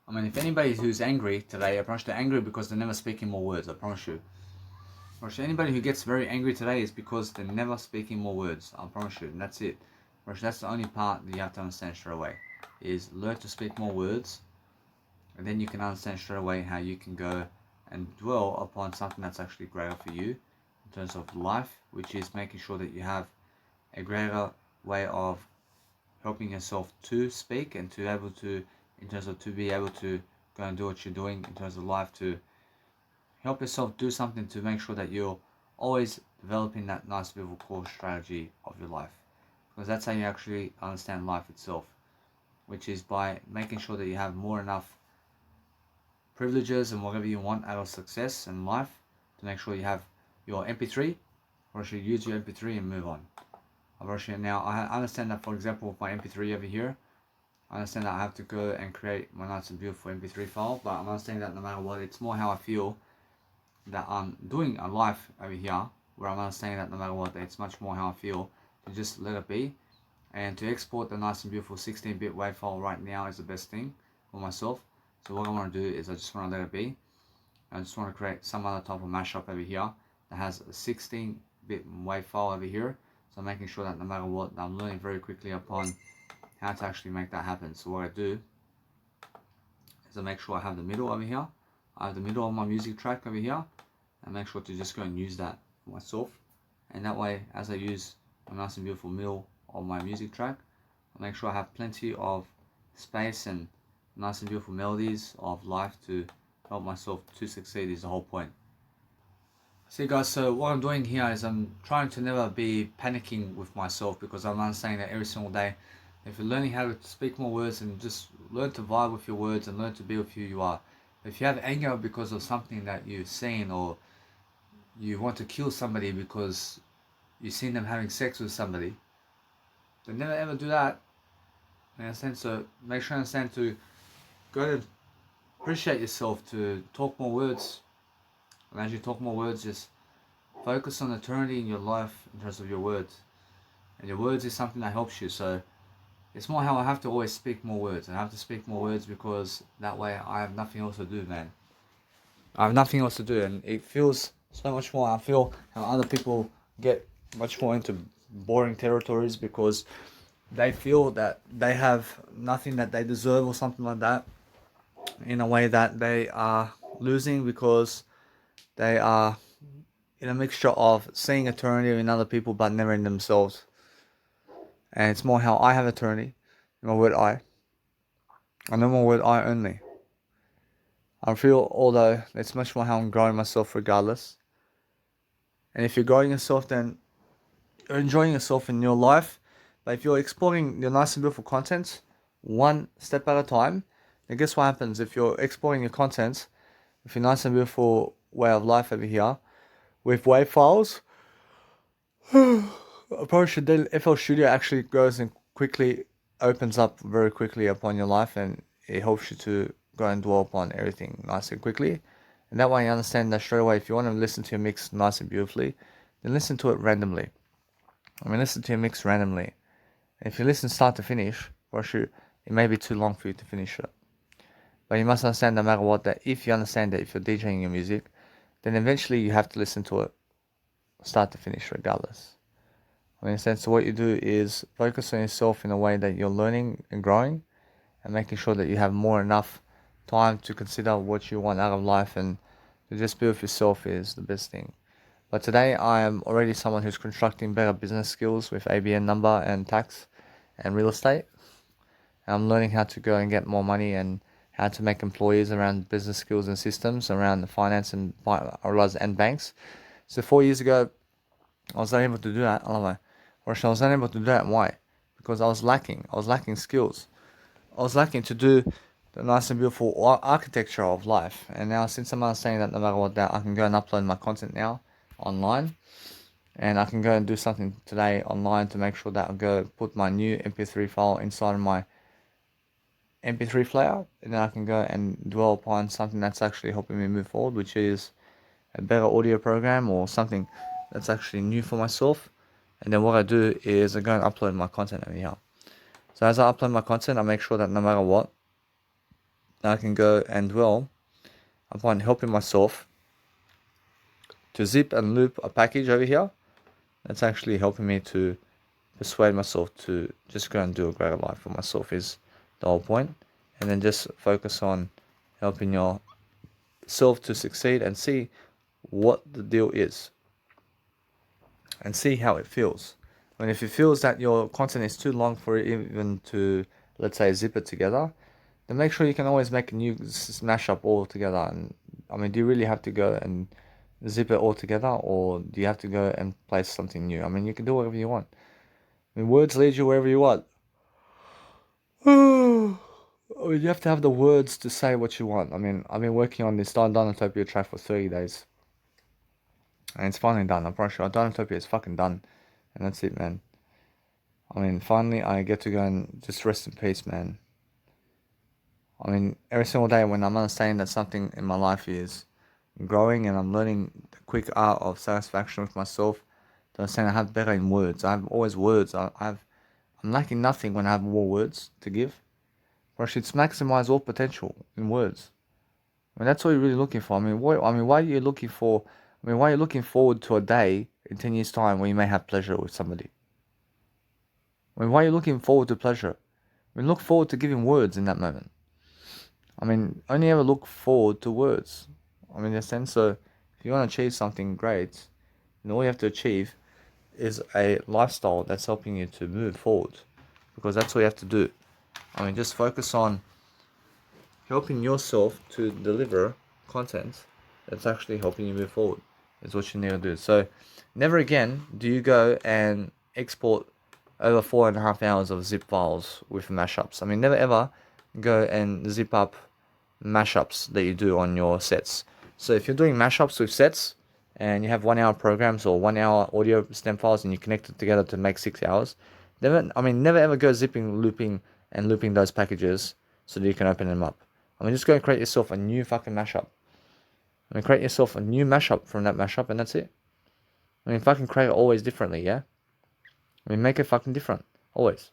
I mean, if anybody who's angry today, I promise you they're angry because they're never speaking more words. I promise you. I promise you, anybody who gets very angry today is because they're never speaking more words. I promise you, and that's it. I promise you, that's the only part that you have to understand straight away. Is learn to speak more words, and then you can understand straight away how you can go and dwell upon something that's actually greater for you in terms of life, which is making sure that you have a greater way of helping yourself to speak and to able to, in terms of to be able to go and do what you're doing in terms of life, to help yourself do something to make sure that you're always developing that nice beautiful core strategy of your life, because that's how you actually understand life itself, which is by making sure that you have more enough privileges and whatever you want out of success in life, to make sure you have your MP3, or you should use your MP3 and move on. Now I understand that, for example, with my MP3 over here, I understand that I have to go and create my nice and beautiful MP3 file, but I'm understanding that no matter what, it's more how I feel that I'm doing a life over here, where I'm understanding that no matter what, it's much more how I feel to just let it be, and to export the nice and beautiful 16-bit WAV file right now is the best thing for myself. So what I want to do is I just want to let it be. I just want to create some other type of mashup over here that has a 16-bit WAV file over here. So I'm making sure that no matter what, I'm learning very quickly upon how to actually make that happen. So what I do is I make sure I have the middle over here. I have the middle of my music track over here, and make sure to just go and use that for myself. And that way, as I use a nice and beautiful middle of my music track, I make sure I have plenty of space and nice and beautiful melodies of life to help myself to succeed is the whole point. See guys, so what I'm doing here is I'm trying to never be panicking with myself, because I'm understanding that every single day, if you're learning how to speak more words and just learn to vibe with your words and learn to be with who you are. If you have anger because of something that you've seen, or you want to kill somebody because you've seen them having sex with somebody, then never ever do that. You understand? So make sure you understand to go and appreciate yourself, to talk more words. And as you talk more words, just focus on eternity in your life in terms of your words. And your words is something that helps you. So it's more how I have to always speak more words. I have to speak more words because that way I have nothing else to do, man. I have nothing else to do, and it feels so much more. I feel how other people get much more into boring territories because they feel that they have nothing that they deserve or something like that, in a way that they are losing because they are in a mixture of seeing eternity in other people but never in themselves. And it's more how I have eternity in my word I know my word I only. I feel, although it's much more how I'm growing myself regardless. And if you're growing yourself, then you're enjoying yourself in your life. But if you're exploring your nice and beautiful content one step at a time, then guess what happens? If you're exporting your content with your nice and beautiful way of life over here with WAV files, approach the FL Studio actually goes and quickly opens up very quickly upon your life, and it helps you to go and dwell upon everything nice and quickly. And that way you understand that straight away, if you want to listen to your mix nice and beautifully, then listen to it randomly. I mean, listen to your mix randomly. If you listen start to finish, for sure, it may be too long for you to finish it. But you must understand, no matter what, that if you understand that if you're DJing your music, then eventually you have to listen to it start to finish regardless. I mean, in a sense, so what you do is focus on yourself in a way that you're learning and growing, and making sure that you have more enough time to consider what you want out of life, and to just be with yourself is the best thing. But today I am already someone who's constructing better business skills with ABN number and tax and real estate. And I'm learning how to go and get more money, and how to make employees around business skills and systems around the finance and banks. So 4 years ago, I was unable to do that. I was unable to do that. Why? Because I was lacking. I was lacking skills. I was lacking to do the nice and beautiful architecture of life. And now, since I'm understanding that no matter what, that I can go and upload my content now online, and I can go and do something today online to make sure that I go put my new MP3 file inside of my MP3 player, and then I can go and dwell upon something that's actually helping me move forward, which is a better audio program or something that's actually new for myself. And then what I do is I go and upload my content over here. So as I upload my content, I make sure that no matter what, I can go and dwell upon helping myself to zip and loop a package over here. That's actually helping me to persuade myself to just go and do a greater life for myself is the whole point. And then just focus on helping yourself to succeed and see what the deal is and see how it feels. I mean, if it feels that your content is too long for it even to, let's say, zip it together, then make sure you can always make a new mashup all together. And I mean, do you really have to go and zip it all together, or do you have to go and place something new? I mean, you can do whatever you want. I mean, words lead you wherever you want. I mean, you have to have the words to say what you want. I mean, I've been working on this Dinotopia track for 30 days. And it's finally done. I'm pretty sure Dinotopia is fucking done. And that's it, man. I mean, finally I get to go and just rest in peace, man. I mean, every single day when I'm understanding that something in my life is growing and I'm learning the quick art of satisfaction with myself, to understand I have better in words. I have always words. I'm lacking nothing when I have more words to give. Or I should maximize all potential in words. I mean, that's what you're really looking for. Why are you looking for? I mean, why are you looking forward to a day in 10 years' time when you may have pleasure with somebody? I mean, why are you looking forward to pleasure? I mean, look forward to giving words in that moment. I mean, only ever look forward to words. I mean, in a sense, so if you want to achieve something great, then all you have to achieve is a lifestyle that's helping you to move forward. Because that's what you have to do. I mean, just focus on helping yourself to deliver content that's actually helping you move forward. Is what you need to do. So, never again do you go and export over 4.5 hours of zip files with mashups. I mean, never ever go and zip up mashups that you do on your sets. So if you're doing mashups with sets and you have 1 hour programs or 1 hour audio stem files and you connect it together to make 6 hours, never ever go zipping, looping those packages so that you can open them up. I mean, just go and create yourself a new fucking mashup. I mean, create yourself a new mashup from that mashup and that's it. I mean, fucking create it always differently, yeah? I mean, make it fucking different. Always.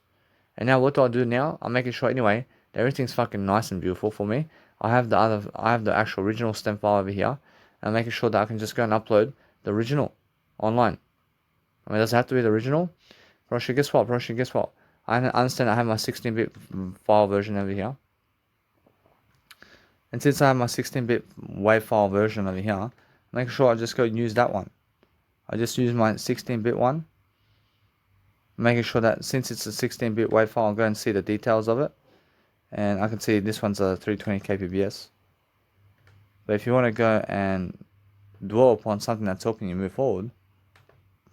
And now what do I do now? I'm making sure anyway that everything's fucking nice and beautiful for me. I have the actual original stem file over here. And I'm making sure that I can just go and upload the original online. I mean, does it have to be the original? Guess what? I understand I have my 16-bit file version over here. And since I have my 16-bit WAV file version over here, make sure I just go and use that one. I just use my 16-bit one. Making sure that since it's a 16-bit WAV file, I'll go and see the details of it. And I can see this one's a 320 kbps. But if you want to go and dwell upon something that's helping you move forward,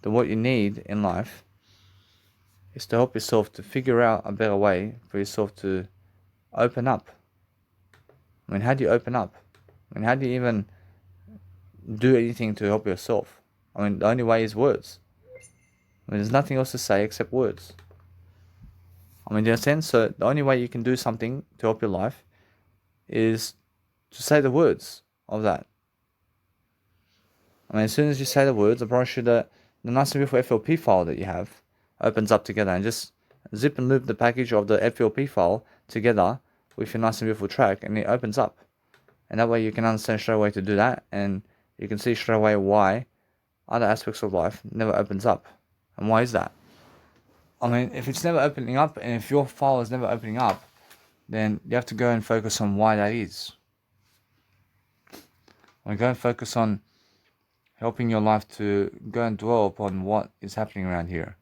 then what you need in life is to help yourself to figure out a better way for yourself to open up. I mean, how do you open up? I mean, how do you even do anything to help yourself? I mean, the only way is words. I mean, there's nothing else to say except words. I mean, in a sense, so the only way you can do something to help your life is to say the words of that. I mean, as soon as you say the words, I promise you that the nice and beautiful FLP file that you have opens up together, and just zip and loop the package of the FLP file together with your nice and beautiful track, and it opens up. And that way you can understand straight away to do that, and you can see straight away why other aspects of life never opens up. And why is that? I mean, if it's never opening up, and if your file is never opening up, then you have to go and focus on why that is. I mean, go and focus on helping your life to go and dwell upon what is happening around here.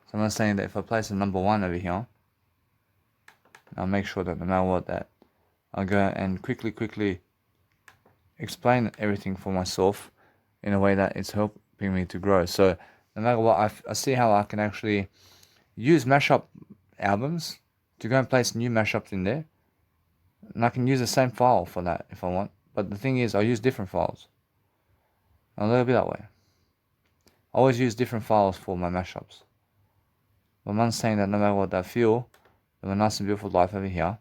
So I'm not saying that if I place a number 1 over here, I'll make sure that no matter what, that I'll go and quickly explain everything for myself in a way that it's helping me to grow. So no matter what, I see how I can actually use mashup albums to go and place new mashups in there. And I can use the same file for that if I want. But the thing is, I use different files. I'll let it be that way. I always use different files for my mashups. But I'm not saying that no matter what I feel, that my nice and beautiful life over here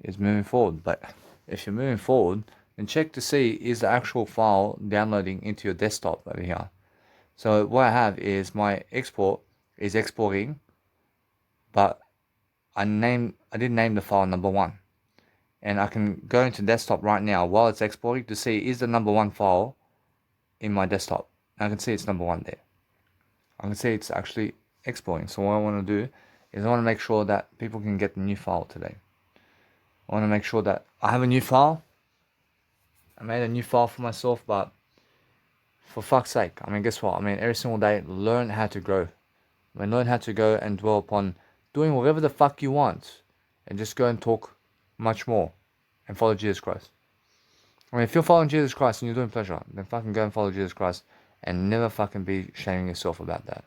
is moving forward. But if you're moving forward, then check to see is the actual file downloading into your desktop over here. So what I have is my export is exporting, but I didn't name the file number 1. and I can go into desktop right now while it's exporting to see is the number one file in my desktop. I can see it's number one there. I can see it's actually exporting. So what I want to do is I want to make sure that people can get the new file today. I want to make sure that I have a new file. I made a new file for myself, but for fuck's sake, I mean, guess what? I mean, every single day, learn how to grow. I mean, learn how to go and dwell upon doing whatever the fuck you want, and just go and talk much more, and follow Jesus Christ. I mean, if you're following Jesus Christ and you're doing pleasure, then fucking go and follow Jesus Christ, and never fucking be shaming yourself about that.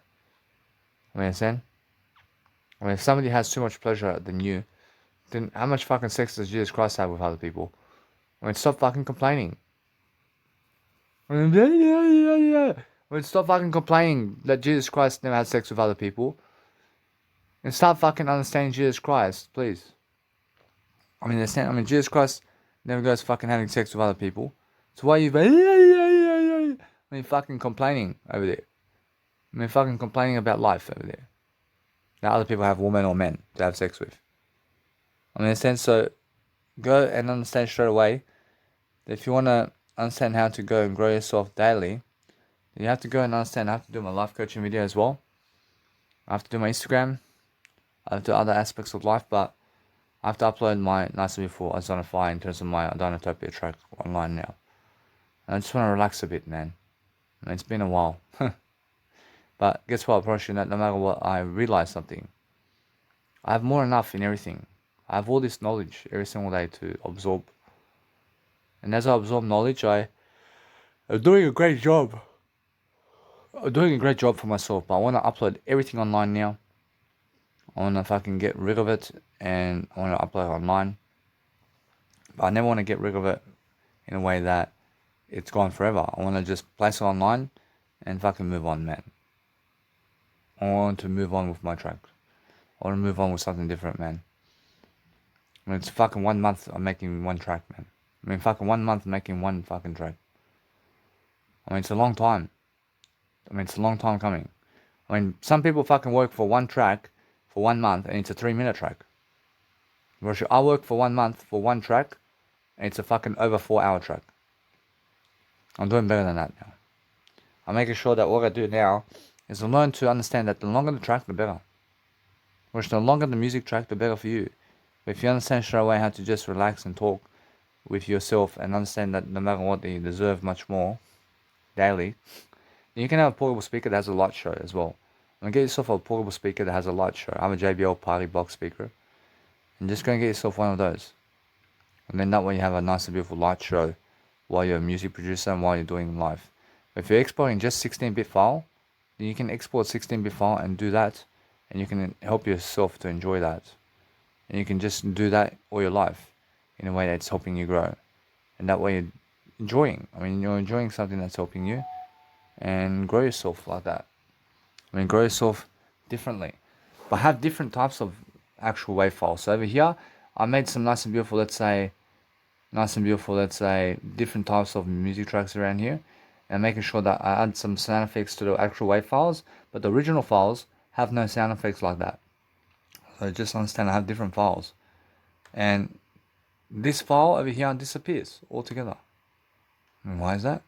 I mean, understand? I mean, if somebody has too much pleasure than you, then how much fucking sex does Jesus Christ have with other people? I mean, stop fucking complaining. I mean, stop fucking complaining that Jesus Christ never had sex with other people. And start fucking understanding Jesus Christ, please. I mean, understand? I mean, Jesus Christ never goes fucking having sex with other people. So why are you fucking complaining over there? I mean, fucking complaining about life over there. That other people have women or men to have sex with. I mean, understand? So go and understand straight away that if you want to understand how to go and grow yourself daily, you have to go and understand. I have to do my life coaching video as well. I have to do my Instagram. I have to do other aspects of life, but I have to upload my Nice and Beautiful Azonify in terms of my Adonotopia track online now. And I just want to relax a bit, man. I mean, it's been a while. But guess what? I promise you that no matter what, I realize something. I have more than enough in everything. I have all this knowledge every single day to absorb. And as I absorb knowledge, I'm doing a great job. I'm doing a great job for myself, but I want to upload everything online now. I want to fucking get rid of it, and I want to upload it online. But I never want to get rid of it in a way that it's gone forever. I want to just place it online and fucking move on, man. I want to move on with my track. I want to move on with something different, man. I mean, it's fucking 1 month I'm making one track, man. I mean, fucking 1 month making one fucking track. I mean, it's a long time. I mean, it's a long time coming. I mean, some people fucking work for one track for 1 month and it's a 3-minute track. Whereas I work for 1 month for one track and it's a fucking over 4-hour track. I'm doing better than that now. I'm making sure that what I do now is to learn to understand that the longer the track, the better. Whereas the longer the music track, the better for you. But if you understand straight away how to just relax and talk with yourself and understand that no matter what, you deserve much more daily, you can have a portable speaker that has a light show as well. And get yourself a portable speaker that has a light show. I have a JBL party box speaker. And just go and get yourself one of those. And then that way you have a nice and beautiful light show while you're a music producer and while you're doing live. But if you're exporting just 16-bit file, then you can export 16-bit file and do that. And you can help yourself to enjoy that. And you can just do that all your life in a way that's helping you grow. And that way you're enjoying. I mean, you're enjoying something that's helping you. And grow yourself like that. I mean, grow yourself differently. But have different types of actual WAV files. So over here, I made some nice and beautiful, let's say, different types of music tracks around here. And making sure that I add some sound effects to the actual WAV files. But the original files have no sound effects like that. So just understand I have different files. And this file over here disappears altogether. And why is that?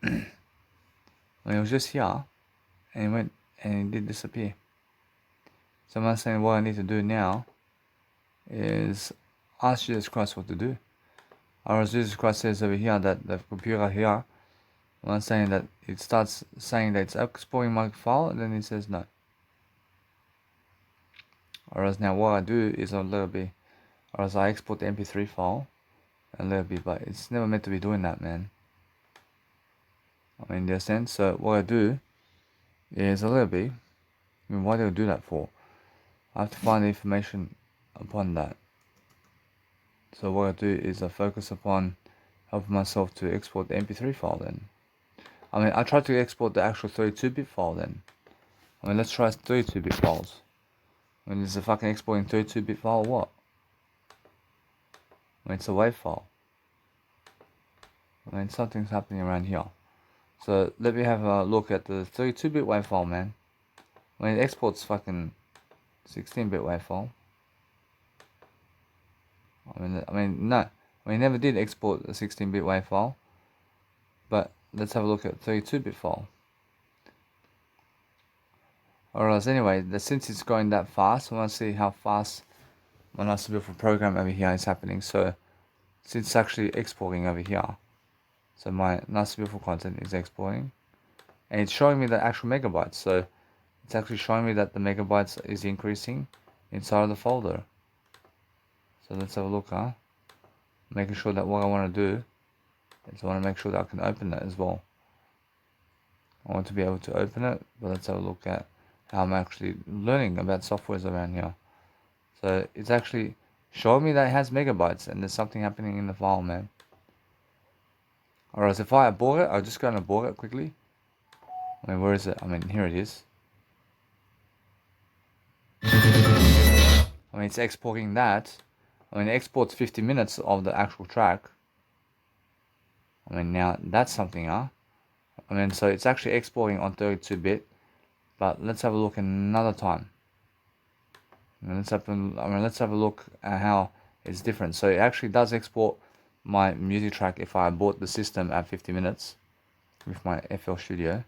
When it was just here, and it went, and it did disappear. So I'm saying what I need to do now is ask Jesus Christ what to do. Or Jesus Christ says over here that the computer here, when I'm saying that it starts saying that it's exporting my file, and then it says no. Or else now what I do is a little bit, or else I export the MP3 file a little bit, but it's never meant to be doing that, man. I mean, in that sense, so what I do is a little bit, I mean, why do I do that for? I have to find the information upon that. So what I do is I focus upon helping myself to export the MP3 file then. I mean, I try to export the actual 32-bit file then. I mean, let's try 32-bit files. I mean, is it fucking exporting 32-bit file or what? I mean, it's a WAV file. I mean, something's happening around here. So let me have a look at the 32-bit WAV file, man. I mean, it exports fucking 16-bit WAV file. No, we never did export a 16-bit WAV file. But let's have a look at 32-bit file. Alright, anyway, since it's going that fast, I want to see how fast my nice beautiful program over here is happening. So since it's actually exporting over here, so my nice beautiful content is exporting, and it's showing me the actual megabytes. So it's actually showing me that the megabytes is increasing inside of the folder. So let's have a look, making sure that what I want to do is I want to make sure that I can open it as well. I want to be able to open it, but let's have a look at how I'm actually learning about softwares around here. So it's actually showing me that it has megabytes and there's something happening in the file, man. Alright, so if I abort it, I'll just go and abort it quickly. Where is it? Here it is. It's exporting that. It exports 50 minutes of the actual track. Now that's something, so it's actually exporting on 32-bit. But let's have a look another time. Let's have a look at how it's different. So it actually does export my music track if I abort the system at 50 minutes with my FL Studio.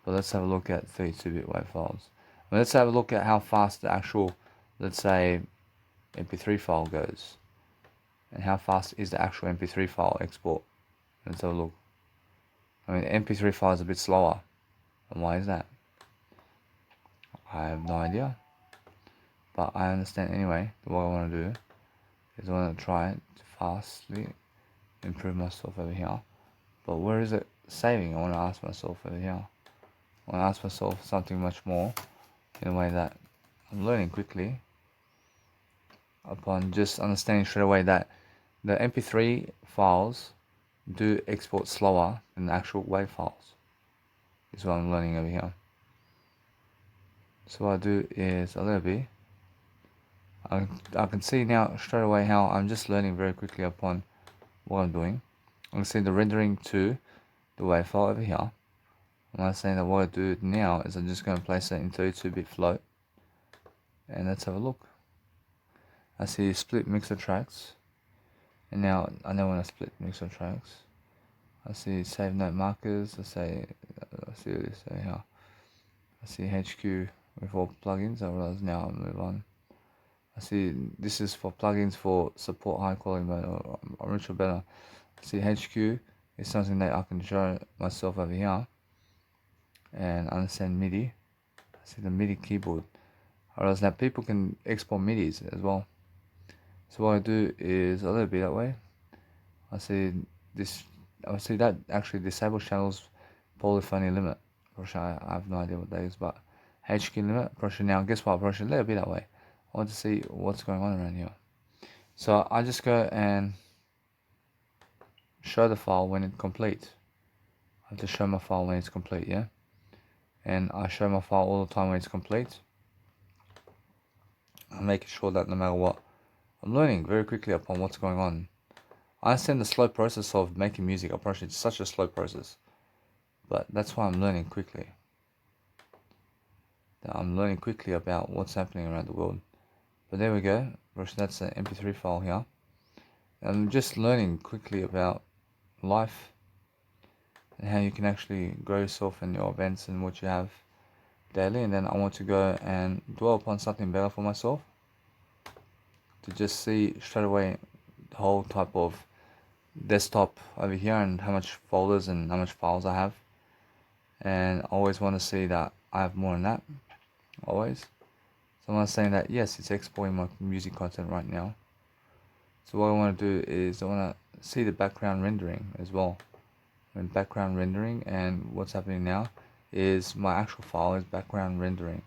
But let's have a look at 32-bit WAV files. Let's have a look at how fast the actual, let's say, MP3 file goes. And how fast is the actual MP3 file export. Let's have a look. MP3 file is a bit slower. And why is that? I have no idea. But I understand anyway. What I want to do is I want to try to fastly improve myself over here. But where is it saving? I want to ask myself over here. I want to ask myself something much more in a way that I'm learning quickly upon just understanding straight away that the MP3 files do export slower than the actual WAV files. Is what I'm learning over here. So what I do is a little bit. I can see now straight away how I'm just learning very quickly upon what I'm doing. I can see the rendering to the WAV file over here. I'm saying that what I do now is I'm just going to place it in 32-bit float. And let's have a look. I see split mixer tracks. And now I know when I split mixer tracks. I see save note markers. I see this here. I see HQ with all plugins. I realize now I'll move on. I see this is for plugins for support high quality mode or rich or better. I see HQ is something that I can show myself over here and understand MIDI. I see the MIDI keyboard. I realize that people can export MIDIs as well. So what I do is a little bit that way. I see this. I see that actually disables channels polyphony limit. I have no idea what that is, but HQ limit. Now guess what? A little bit that way. I want to see what's going on around here. So I just go and show the file when it's complete. I have to show my file when it's complete, yeah? And I show my file all the time when it's complete. I'm making sure that no matter what, I'm learning very quickly upon what's going on. I understand the slow process of making music. I promise it's such a slow process. But that's why I'm learning quickly. I'm learning quickly about what's happening around the world. But there we go. That's an MP3 file here. I'm just learning quickly about life and how you can actually grow yourself in your events and what you have daily. And then I want to go and dwell upon something better for myself, to just see straight away the whole type of desktop over here and how much folders and how much files I have. And I always want to see that I have more than that. Always. So I'm saying that yes, it's exporting my music content right now. So what I want to do is I want to see the background rendering as well. And background rendering, and what's happening now is my actual file is background rendering.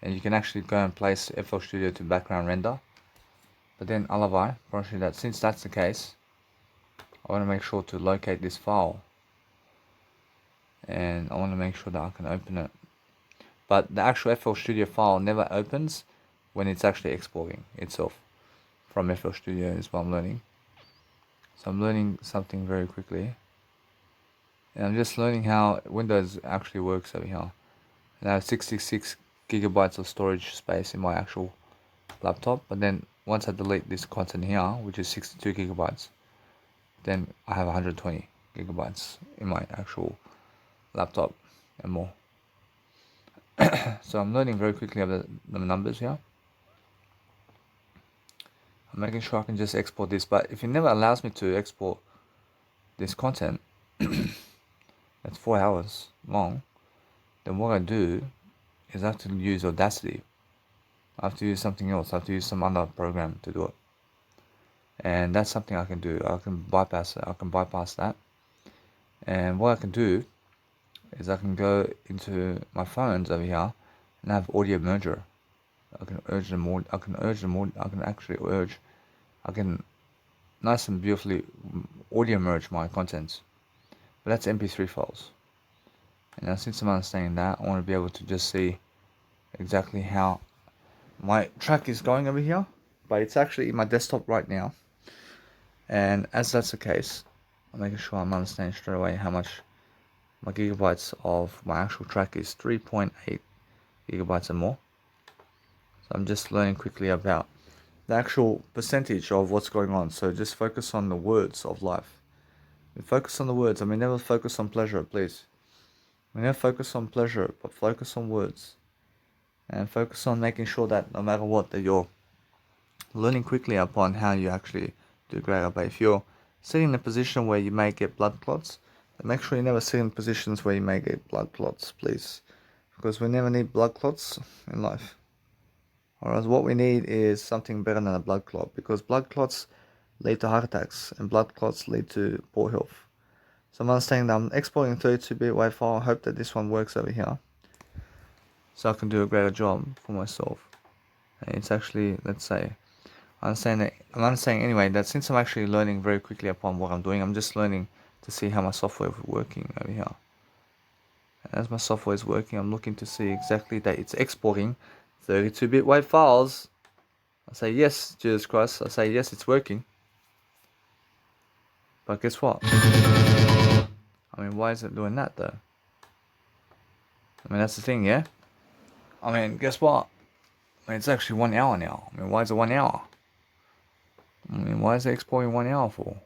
And you can actually go and place FL Studio to background render. But then Alibi, probably that since that's the case, I want to make sure to locate this file. And I want to make sure that I can open it. But the actual FL Studio file never opens when it's actually exporting itself from FL Studio is what I'm learning. So I'm learning something very quickly. And I'm just learning how Windows actually works over here. And I have 66 gigabytes of storage space in my actual laptop. But then once I delete this content here, which is 62 gigabytes, then I have 120 gigabytes in my actual laptop and more. So I'm learning very quickly about the numbers here. I'm making sure I can just export this, but if it never allows me to export this content that's 4 hours long, then what I do is I have to use Audacity. I have to use something else. I have to use some other program to do it. And that's something I can do. I can bypass it. I can bypass that. And what I can do is I can go into my phones over here and have audio merger. I can urge them more. I can nice and beautifully audio merge my contents. But that's MP3 files. And now since I'm understanding that, I want to be able to just see exactly how my track is going over here. But it's actually in my desktop right now. And as that's the case, I'm making sure I'm understanding straight away how much my gigabytes of my actual track is 3.8 gigabytes or more. So I'm just learning quickly about the actual percentage of what's going on. So just focus on the words of life. Focus on the words. I mean, never focus on pleasure, please. We never focus on pleasure, but focus on words. And focus on making sure that no matter what, that you're learning quickly upon how you actually do greater. But if you're sitting in a position where you may get blood clots, then make sure you never sit in positions where you may get blood clots, please. Because we never need blood clots in life. Whereas what we need is something better than a blood clot, because blood clots lead to heart attacks and blood clots lead to poor health. So I'm understanding that I'm exporting 32-bit WAV file. I hope that this one works over here, so I can do a greater job for myself. And it's actually, let's say, I'm understanding anyway that since I'm actually learning very quickly upon what I'm doing, I'm just learning to see how my software is working over here. And as my software is working, I'm looking to see exactly that it's exporting 32-bit WAV files. I say yes, Jesus Christ. I say yes, it's working. But guess what? I mean, why is it doing that though? I mean, that's the thing, yeah? I mean, guess what? I mean, it's actually 1 hour now. I mean, why is it 1 hour? I mean, why is it exporting 1 hour for?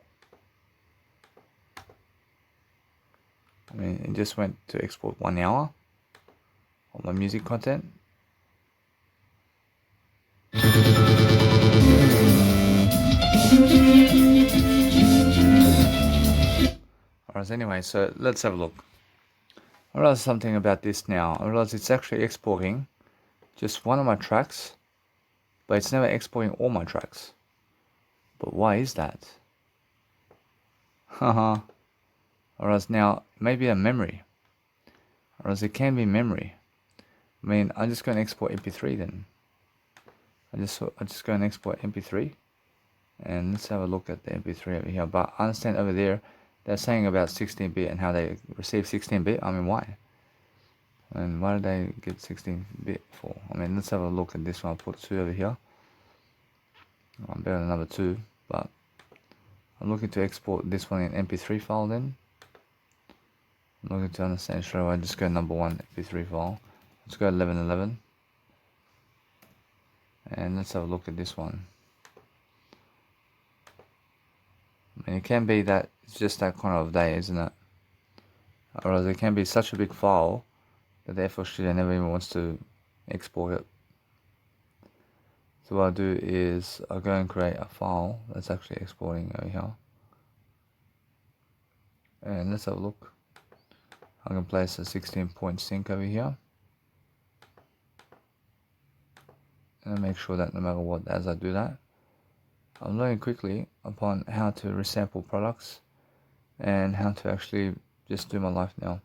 I mean, it just went to export 1 hour of my music content. Alright, anyway, so let's have a look. I realize something about this now. I realize it's actually exporting just one of my tracks, but it's never exporting all my tracks. But why is that? Haha. Whereas now, maybe a memory. Whereas it can be memory. I mean, I'm just going to export MP3 then. I just go and export MP3. And let's have a look at the MP3 over here. But I understand over there, they're saying about 16-bit and how they receive 16-bit. I mean, why? And why did they get 16-bit for? I mean, let's have a look at this one. I'll put 2 over here. I'm better than number 2, but I'm looking to export this one in MP3 file then. I'm looking to understand straight away. Just go number 1 MP3 file. Let's go 1111. And let's have a look at this one. I mean, it can be that it's just that kind of day, isn't it? Or else it can be such a big file that the FL Studio never even wants to export it. So what I'll do is I'll go and create a file that's actually exporting over here. And let's have a look. I can place a 16-point sync over here. And make sure that no matter what, as I do that, I'm learning quickly upon how to resample products and how to actually just do my life now.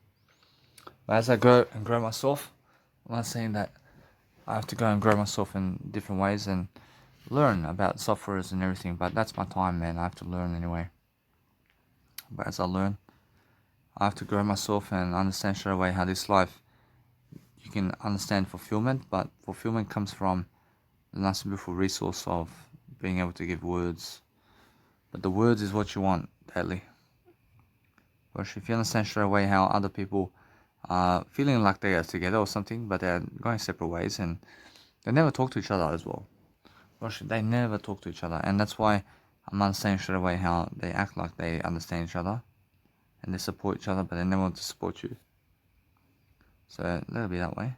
But as I grow and grow myself, I'm not saying that I have to go and grow myself in different ways and learn about softwares and everything, but that's my time, man. I have to learn anyway. But as I learn, I have to grow myself and understand straight away how this life, you can understand fulfillment, but fulfillment comes from the nice and beautiful resource of being able to give words. But the words is what you want daily. Whereas if you understand straight away how other people are feeling like they are together or something, but they're going separate ways and they never talk to each other as well. they never talk to each other, and that's why I'm understanding straight away how they act like they understand each other, and they support each other, but they never want to support you. So let it be that way.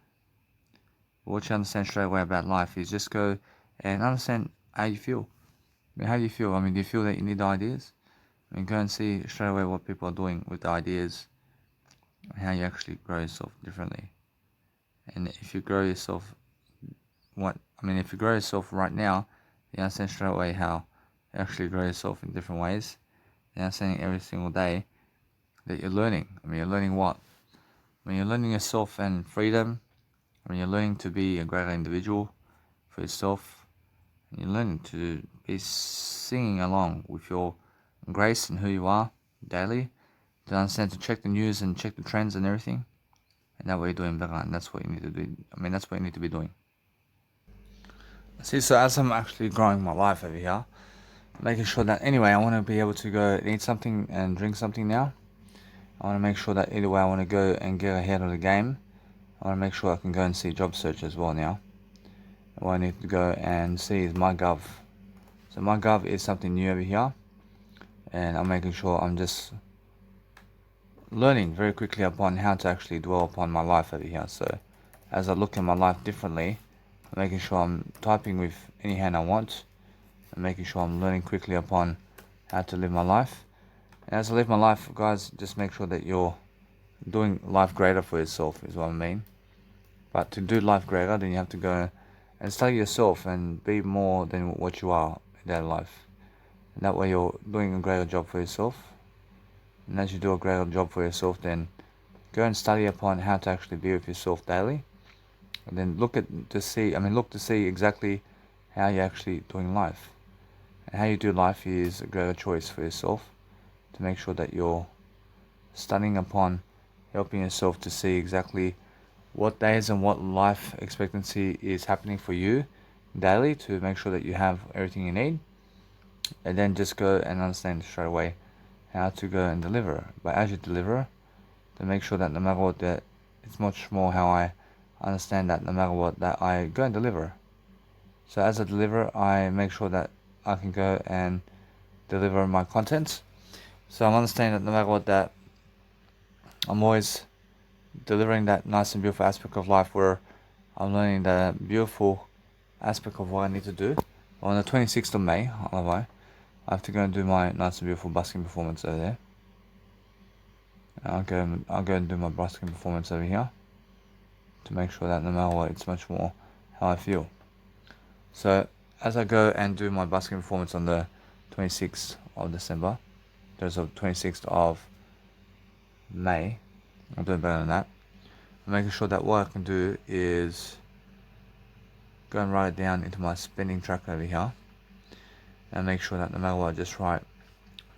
But what you understand straight away about life is just go and understand how you feel. I mean, how do you feel? I mean, do you feel that you need the ideas? I mean, go and see straight away what people are doing with the ideas, and how you actually grow yourself differently. And if you grow yourself, if you grow yourself right now, you understand straight away how you actually grow yourself in different ways. You understand every single day that you're learning. I mean, you're learning what? I mean, you're learning yourself and freedom. I mean, you're learning to be a greater individual for yourself. And you're learning to be singing along with your grace and who you are daily. To understand, to check the news and check the trends and everything. And that way you're doing better, and that's what you need to do. I mean, that's what you need to be doing. See, so as I'm actually growing my life over here, making sure that, anyway, I want to be able to go eat something and drink something now. I want to make sure that either way I want to go and get ahead of the game. I want to make sure I can go and see job search as well now. What I need to go and see is MyGov. So MyGov is something new over here, and I'm making sure I'm just learning very quickly upon how to actually dwell upon my life over here. So as I look at my life differently, I'm making sure I'm typing with any hand I want, and making sure I'm learning quickly upon how to live my life. And as I live my life, guys, just make sure that you're doing life greater for yourself, is what I mean. But to do life greater, then you have to go and study yourself and be more than what you are in daily life. And that way you're doing a greater job for yourself. And as you do a greater job for yourself, then go and study upon how to actually be with yourself daily. And then look to see exactly how you're actually doing life. And how you do life is a greater choice for yourself, to make sure that you're studying upon helping yourself to see exactly what days and what life expectancy is happening for you daily, to make sure that you have everything you need. And then just go and understand straight away how to go and deliver. But as you deliver, to make sure that no matter what, that it's much more how I understand that no matter what, that I go and deliver. So as I deliver, I make sure that I can go and deliver my content. So I'm understanding that no matter what, that I'm always delivering that nice and beautiful aspect of life, where I'm learning the beautiful aspect of what I need to do. On the 26th of May, I have to go and do my nice and beautiful busking performance over there. I'll go and do my busking performance over here, to make sure that no matter what, it's much more how I feel. So as I go and do my busking performance on the 26th of December, there's a 26th of May, I'm doing better than that. I'm making sure that what I can do is go and write it down into my spending tracker over here, and make sure that no matter what, I just write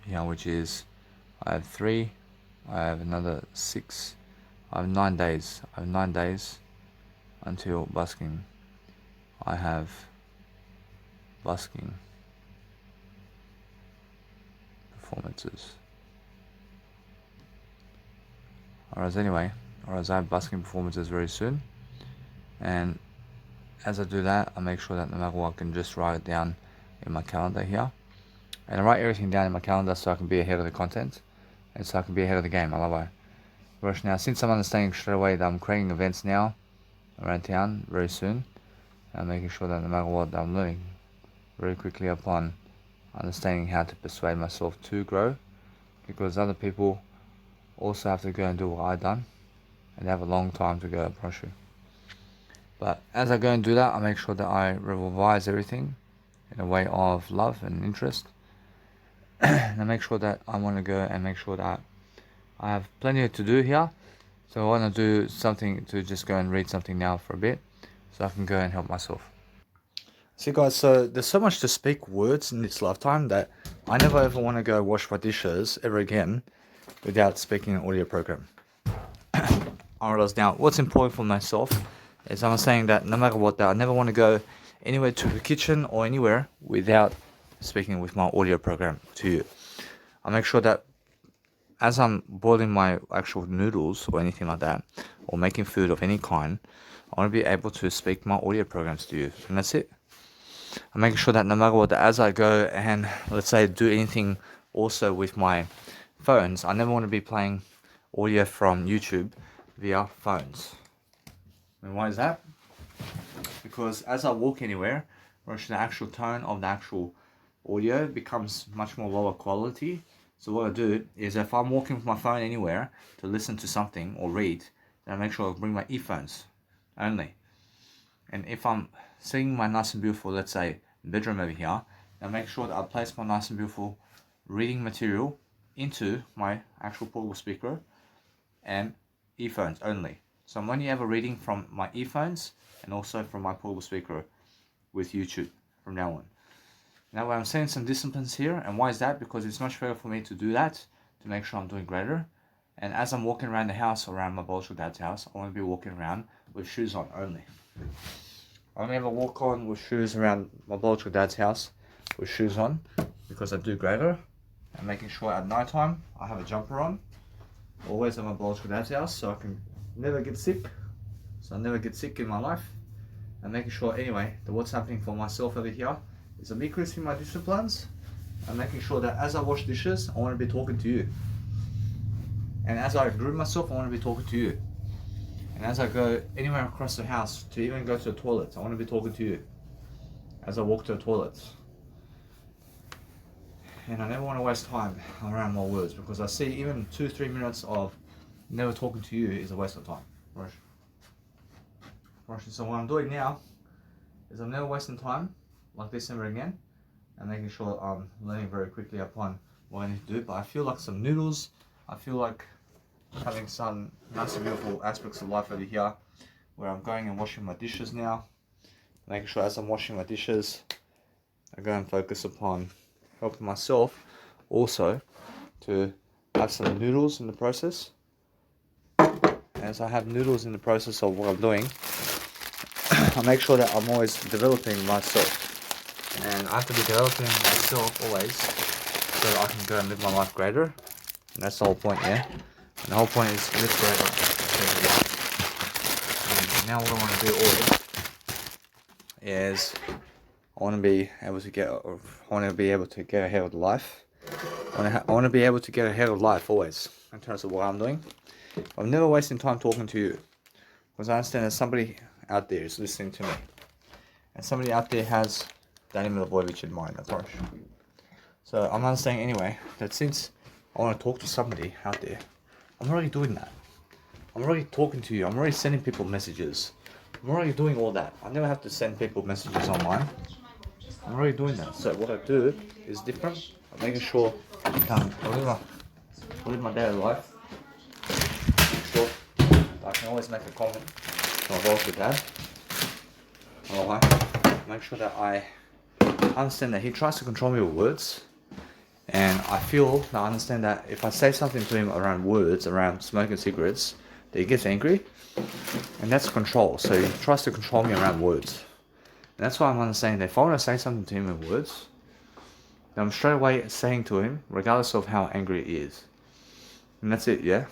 here, which is I have 3, I have another 6, I have 9 days. I have 9 days until busking. I have busking performances. Whereas I have busking performances very soon, and as I do that, I make sure that no matter what, I can just write it down in my calendar here, and I write everything down in my calendar so I can be ahead of the content, and so I can be ahead of the game. I love it. Whereas now, since I'm understanding straight away that I'm creating events now around town very soon, I'm making sure that no matter what, I'm learning very quickly upon understanding how to persuade myself to grow, because other people also have to go and do what I've done, and they have a long time to go, I promise you. But as I go and do that, I make sure that I revise everything in a way of love and interest, and I make sure that I want to go and make sure that I have plenty to do here. So I want to do something, to just go and read something now for a bit, so I can go and help myself. See guys, so there's so much to speak words in this lifetime that I never ever want to go wash my dishes ever again without speaking an audio program. I realize now what's important for myself is I'm saying that no matter what, that I never want to go anywhere to the kitchen or anywhere without speaking with my audio program to you. I make sure that as I'm boiling my actual noodles or anything like that, or making food of any kind, I want to be able to speak my audio programs to you, and that's it. I'm making sure that no matter what, as I go and let's say do anything also with my phones, I never want to be playing audio from YouTube via phones. And why is that? Because as I walk anywhere, the actual tone of the actual audio becomes much more lower quality. So what I do is if I'm walking with my phone anywhere to listen to something or read, then I make sure I bring my earphones only. And if I'm sitting my nice and beautiful, let's say, bedroom over here, then I make sure that I place my nice and beautiful reading material into my actual portable speaker and earphones only. So I'm only ever reading from my earphones and also from my portable speaker with YouTube from now on. Now I'm setting some disciplines here, and why is that? Because it's much better for me to do that to make sure I'm doing greater. And as I'm walking around the house, around my biological dad's house, I want to be walking around with shoes on only. I only ever walk on with shoes around my biological dad's house with shoes on because I do greater. And making sure at night time I have a jumper on, always at my biological dad's house, so I can never get sick. So I never get sick in my life. And making sure anyway that what's happening for myself over here is I'm increasing my disciplines and making sure that as I wash dishes, I want to be talking to you. And as I groom myself, I want to be talking to you. And as I go anywhere across the house, to even go to the toilet, I want to be talking to you. As I walk to the toilet. And I never want to waste time around my words, because I see even 2-3 minutes of never talking to you is a waste of time. Right. So what I'm doing now is I'm never wasting time like this ever again, and making sure I'm learning very quickly upon what I need to do. But I feel like some noodles, I feel like having some nice and beautiful aspects of life over here, where I'm going and washing my dishes now, making sure as I'm washing my dishes, I go and focus upon helping myself also to have some noodles in the process. As I have noodles in the process of what I'm doing, I make sure that I'm always developing myself. And I have to be developing myself always so that I can go and live my life greater. And that's the whole point, yeah? And the whole point is live greater. And now what I want to do always is I want to be able to get ahead of life. I want to be able to get ahead of life always in terms of what I'm doing. I'm never wasting time talking to you, because I understand that somebody out there is listening to me, and somebody out there has Danny Milivojevic in mind, of course. So I'm understanding anyway that since I want to talk to somebody out there, I'm already doing that. I'm already talking to you. I'm already sending people messages. I'm already doing all that. I never have to send people messages online. I'm already doing that. So what I do is different. I'm making sure I live my daily life. Make sure I can always make a comment to my boss with that. Make sure that I understand that he tries to control me with words, and I understand that if I say something to him around words, around smoking cigarettes, that he gets angry, and that's control. So he tries to control me around words, and that's why I'm understanding that if I want to say something to him in words, then I'm straight away saying to him, regardless of how angry he is, and that's it. Yeah,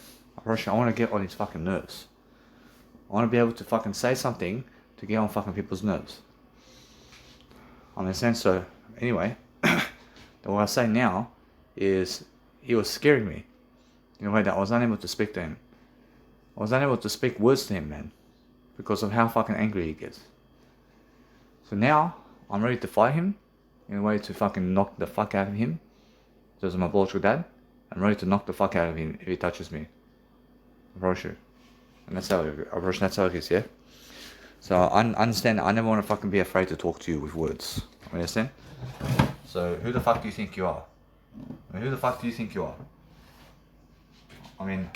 I want to get on his fucking nerves. I want to be able to fucking say something to get on fucking people's nerves. Understand? So anyway, what I say now is he was scaring me in a way that I was unable to speak to him. I was unable to speak words to him, man, because of how fucking angry he gets. So now I'm ready to fight him in a way to fucking knock the fuck out of him. Just my biological dad, I'm ready to knock the fuck out of him if he touches me. I'm probably sure. And that's how it is, yeah? So I understand I never want to fucking be afraid to talk to you with words. Understand? So who the fuck do you think you are? I mean, who the fuck do you think you are? I mean,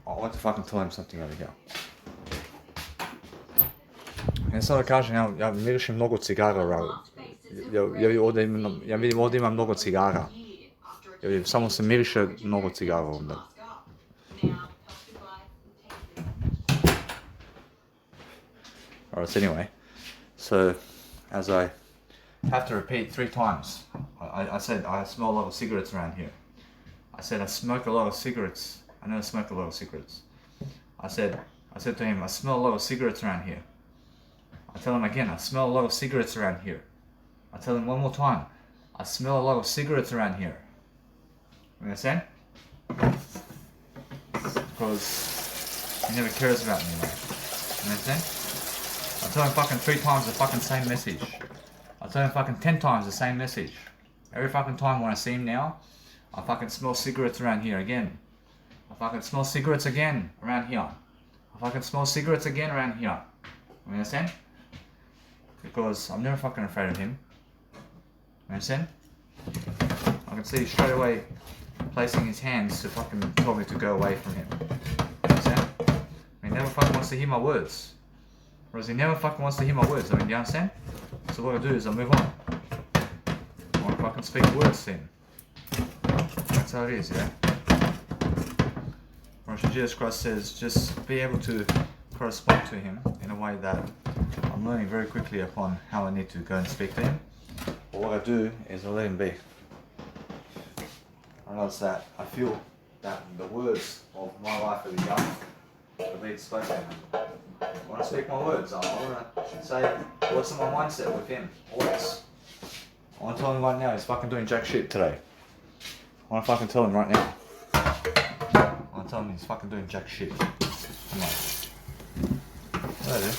I want to fucking tell him something over here. Не само да кажем, ја миришем многу цигара, ја видим овде има многу цигара. Само се мирише многу цигара овде. Alright, so anyway, so as I have to repeat 3 times, I said I smell a lot of cigarettes around here. I said I smoke a lot of cigarettes. I never smoke a lot of cigarettes. I said to him, I smell a lot of cigarettes around here. I tell him again, I smell a lot of cigarettes around here. I tell him one more time, I smell a lot of cigarettes around here. You understand? Because he never cares about me, mate. You understand? I tell him fucking 3 times the fucking same message. I tell him fucking 10 times the same message. Every fucking time when I see him now, I fucking smell cigarettes around here again. I fucking smell cigarettes again around here. I fucking smell cigarettes again around here. You understand? Because I'm never fucking afraid of him. You understand? I can see straight away placing his hands to fucking tell me to go away from him. You understand? He never fucking wants to hear my words. Whereas he never fucking wants to hear my words. I mean, do you understand? So what I do is I move on. I want to fucking speak words to him. That's how it is, yeah? Jesus Christ says, just be able to correspond to him in a way that I'm learning very quickly upon how I need to go and speak to him. But what I do is I let him be. I realize that I feel that the words of my life are young are being spoken. When I speak my words, I want to say what's in my mindset with him, always. I want to tell him right now he's fucking doing jack shit today. I want to fucking tell him right now. I want to tell him he's fucking doing jack shit. Come on. What do?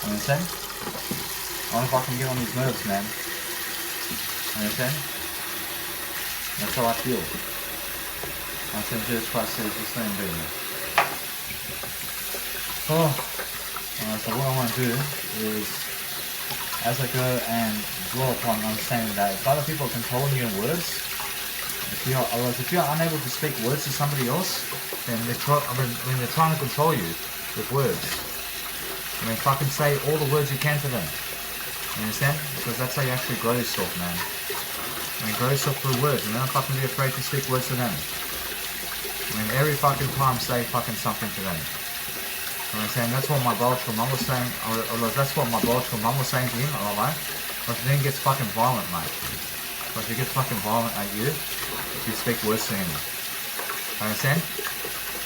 You understand? I want to fucking get on his nerves, man. You understand? That's how I feel. I said Jesus Christ says just let him be, man. Oh. So what I want to do is, as I go and dwell upon understanding that if other people are controlling you in words, if you're unable to speak words to somebody else, then they're trying to control you with words. I mean, fucking say all the words you can to them. You understand? Because that's how you actually grow yourself, man. I mean, grow yourself through words, and don't fucking be afraid to speak words to them. I mean, every fucking time say fucking something to them. You understand? That's what my biological mum was saying, or that's what my biological mum was saying to him, alright? But then he gets fucking violent, mate. But he gets fucking violent at you if you speak words to him. You understand?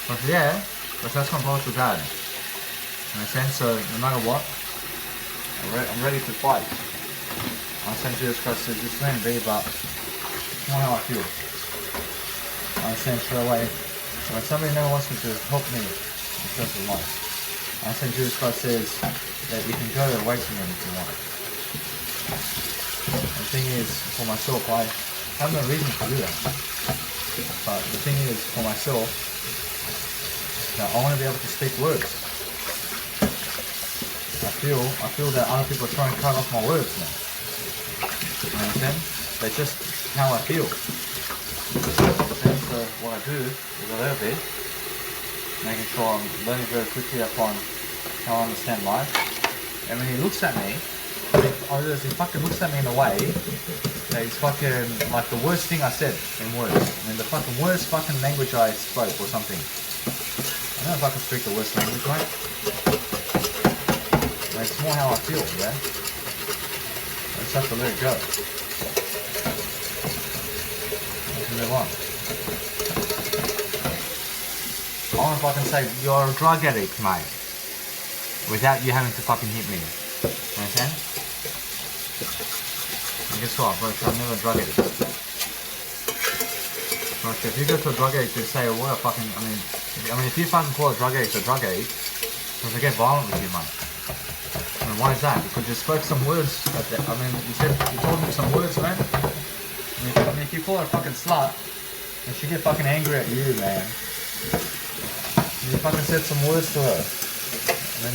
But yeah, but that's my biological dad. You understand? So no matter what, I'm ready to fight. I understand Jesus Christ says just let him be, but it's not how I feel. I understand straight away. When somebody never wants me to help me in terms of life, I understand Jesus Christ says that you can go away from him if you want. The thing is, for myself, I have no reason to do that. But the thing is, for myself, that I want to be able to speak words. I feel that other people are trying to cut off my words now. You understand? That's just how I feel. And so what I do is a little bit, making sure I'm learning very quickly upon how I understand life. And when he looks at me, he fucking looks at me in a way that he's fucking like the worst thing I said in words. I mean, the fucking worst fucking language I spoke or something. I don't know if I can speak the worst language, right? I mean, it's more how I feel, yeah? I just have to let it go. Let's move on. I want to fucking say, you're a drug addict, mate. Without you having to fucking hit me. You understand? And guess what, bro? I'm never a drug addict. Bro, if you go to a drug addict to say, what a fucking, I mean, if you fucking call a drug addict, because they get violent with you, mate. I mean, why is that? Because you spoke some words, you told me some words, man. I mean, if you call her a fucking slut, then she get fucking angry at you, man. And you fucking said some words to her. And then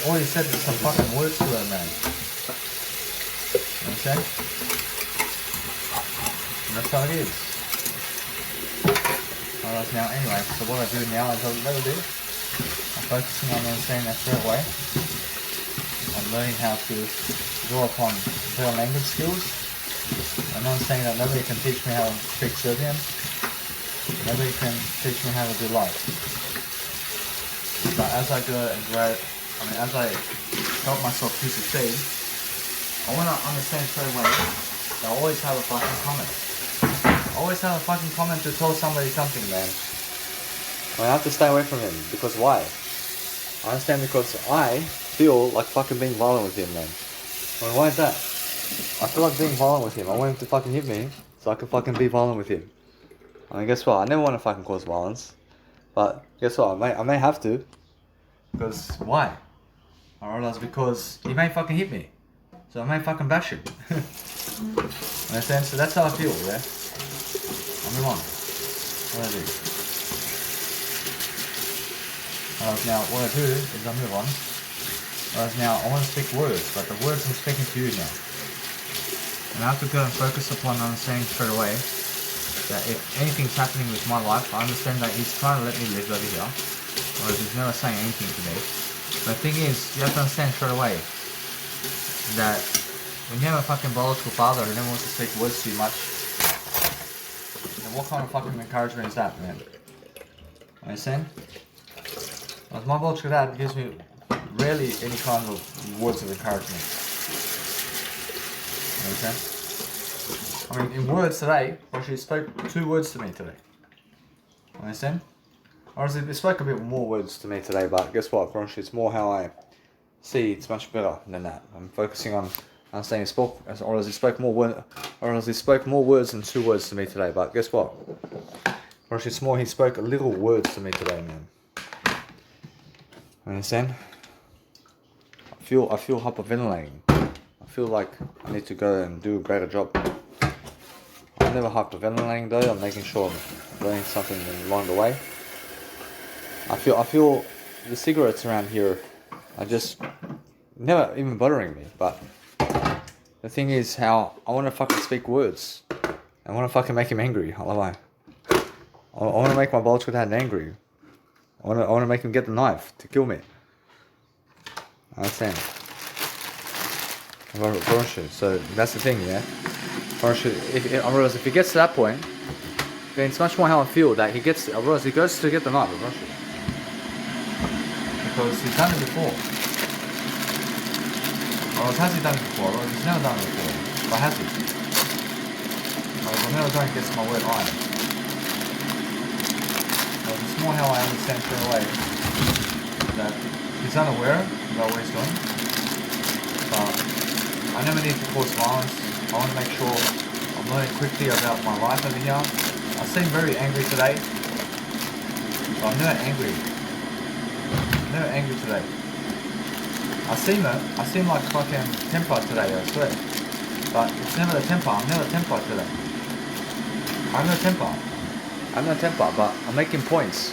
all you said was some fucking words to her, man. You understand? And that's how it is. Alright, now anyway, so what I do now is a little bit, I'm focusing on understanding that straight away. I'm learning how to draw upon better language skills. I'm understanding that nobody can teach me how to speak Serbian. Nobody can teach me how to do life. But as I go and grow, as I help myself to succeed, I want to understand straight away that I always have a fucking comment. I always have a fucking comment to tell somebody something, man. I have to stay away from him, because why? I understand because I feel like fucking being violent with him, man. I mean, why is that? I feel like being violent with him. I want him to fucking hit me so I can fucking be violent with him. I mean, guess what? I never want to fucking cause violence. But guess what? I may have to. Because why? I realize because he may fucking hit me. So I may fucking bash him. Understand? So that's how I feel, yeah? I'll move on. What do I do? Now, what I do is I move on. Now, I want to speak words, but the words I'm speaking to you now. And I have to go and focus upon understanding straight away that if anything's happening with my life, I understand that he's trying to let me live over here. Whereas he's never saying anything to me. But the thing is, you have to understand straight away that when you have a fucking biological father who never wants to speak words to you much, then what kind of fucking encouragement is that, man? Understand? Like my biological dad gives me rarely any kind of words of encouragement. Understand? I mean, in words today, she spoke 2 words to me today. Understand? Honestly, they spoke a bit more words to me today, but guess what, Bronchi, it's more how I see it's much better than that. I'm focusing on understanding he spoke, or as he spoke more words than 2 words to me today, but guess what? Bronchi, it's more he spoke little words to me today, man. Understand? I feel hyperventilating. I feel like I need to go and do a better job. I'm never hyperventilating though, I'm making sure I'm learning something along the way. I feel the cigarettes around here are just never even bothering me, but the thing is how I want to fucking speak words. I want to fucking make him angry. I want to make my biological dad angry. I want to make him get the knife to kill me. I understand. So that's the thing, yeah. I realize if he gets to that point, then it's much more how I feel that I realize he goes to get the knife, because he's done it before. Or has he done it before? Or he's never done it before. But has he? I'm never going against my word either. It's more how I understand straight away that he's unaware about what he's doing. But I never need to cause violence. I want to make sure I'm learning quickly about my life over here. I seem very angry today. But I'm never angry. Never angry today. I seem like fucking temper today, I swear. But it's never the temper. I'm never temper today. I'm no temper, but I'm making points.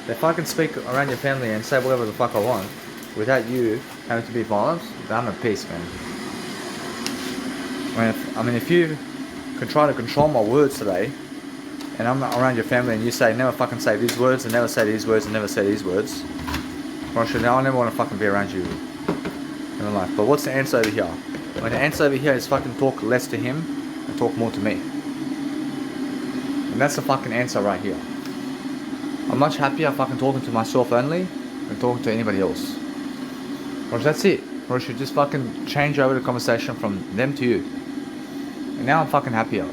If I can speak around your family and say whatever the fuck I want without you having to be violent, then I'm at peace, man. If you can try to control my words today, and I'm around your family and you say never fucking say these words and never say these words and never say these words, now I never want to fucking be around you in my life. But what's the answer over here? When the answer over here is fucking talk less to him and talk more to me. And that's the fucking answer right here. I'm much happier fucking talking to myself only than talking to anybody else. That's it. Or I should just fucking change over the conversation from them to you. And now I'm fucking happier.